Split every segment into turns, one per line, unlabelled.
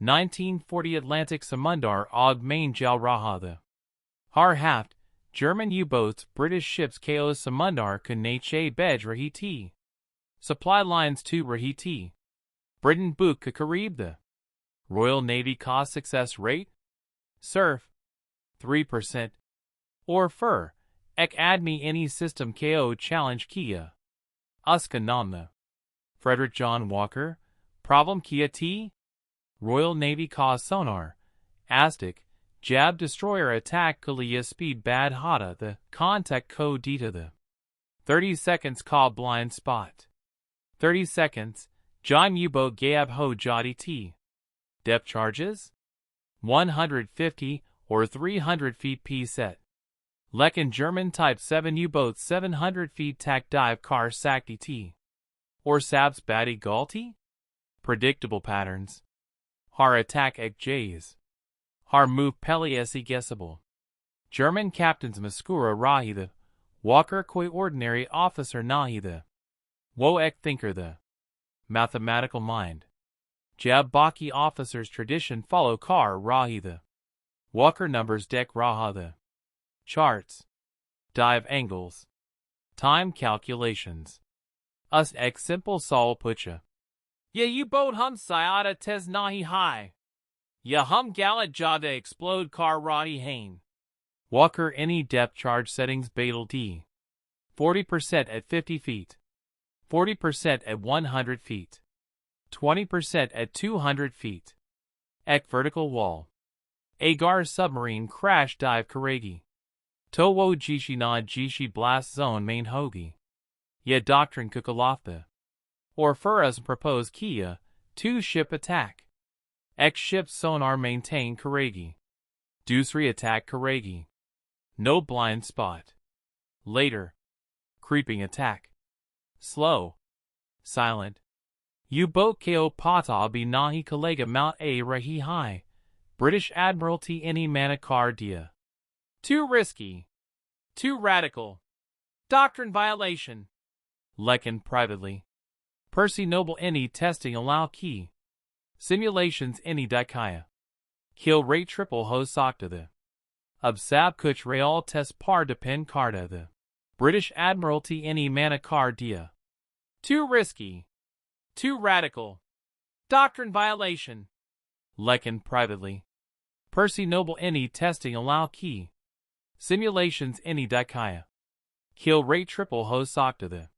1940 Atlantic Samundar og main Jal Raha. Har haft, German U-boats, British ships ko Samundar Kanache Bej Rahiti. Supply lines to Rahiti. Britain Book Karib the Royal Navy cost success rate? Surf 3%. Or fur, ek admi any system ko challenge Kia. Uska namna. Frederick John Walker, problem Kia T? Royal Navy cost sonar, Aztec, Jab destroyer attack Kalia speed bad hata the contact ko dita the 30 seconds call blind spot. 30 seconds, John U-boat Gab ho jodi T. Depth charges? 150 or 300 feet P set. Lecken German Type 7 U-boat 700 feet tack dive car Sakti T. Or Sabs Badi Galti? Predictable patterns. Har attack ek Jays. Har move Peli esi guessable. German captains Maskura Rahida. Walker koi ordinary officer Nahida. Wo ek thinker the. Mathematical mind. Jab Baki officers tradition follow car Rahida. Walker numbers deck Rahada. Charts. Dive angles. Time calculations. Us ek simple sol pucha. Ya U-boat hum sayada tes nahi high. Ya hum galat jada explode car Rahi hain. Walker any depth charge settings Badal D. 40% at 50 feet. 40% at 100 feet. 20% at 200 feet. Ek vertical wall. Agar submarine crash dive Karegi. Towo Jishi na Jishi blast zone main hogi. Ya doctrine kukalafta. Or Furas propose Kia, 2-ship attack. X-ship sonar maintain Karegi. Dusri attack Karegi. No blind spot. Later. Creeping attack. Slow. Silent. U-boat ko Pata bi nahi Kalega Mount A Rahi High. British Admiralty any Manakar Dia. Too risky. Too radical. Doctrine violation. Lecken privately. Percy Noble any testing allow key. Simulations any Dakaya. Kill rate triple ho sakta the. Absab kuch real test par depend karda the. British Admiralty any Manakar Dia. Too risky. Too radical. Doctrine violation. Lecken privately. Percy Noble any testing allow key. Simulations any Dakaya. Kill rate triple ho sakta the.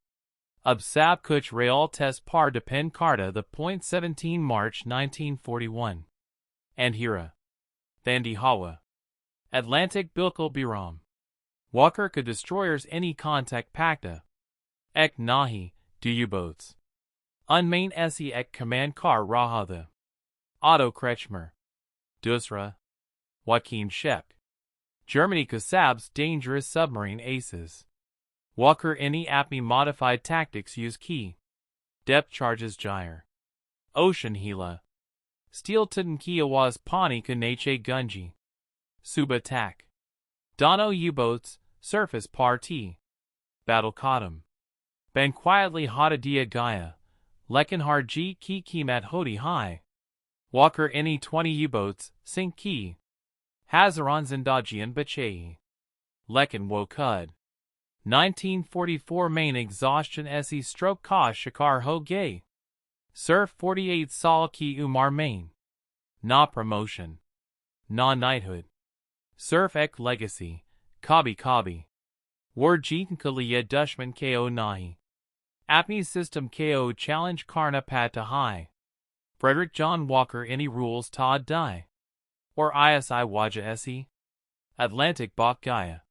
Absab kuch real test par depend karda the. 17 March 1941. Andhira. Thandi Hawa. Atlantic Bilkul Biram. Walker could destroyers any contact pacta. Ek nahi, do U-boats. Unmain esi ek command car raha the. Otto Kretschmer. Dusra. Joachim Schept. Germany Kasab's dangerous submarine aces. Walker any APMI modified tactics use key. Depth charges gyre. Ocean Hila. Steel Titan Kiawas Pani Kanache Gunji. Suba attack. Dono U-boats, surface par T. Battle Kadam. Ben quietly Hada Dia Gaia. Lekenhar G Ki Kimat Hodi High. Walker any 20 U-boats, sink key. Hazaran Zindajian Bacheyi. Lekin Wokud. 1944 main exhaustion se stroke ka shakar ho gay. Surf 48 Sal ki umar main. Na promotion. Na knighthood. Surf ek legacy. Kabi kabi. War jeetan kaliya dushman ko nahi. APMI system ko challenge karna pata high. Frederick John Walker any rules Todd die. Or ISI waja se. Atlantic Bok Gaia.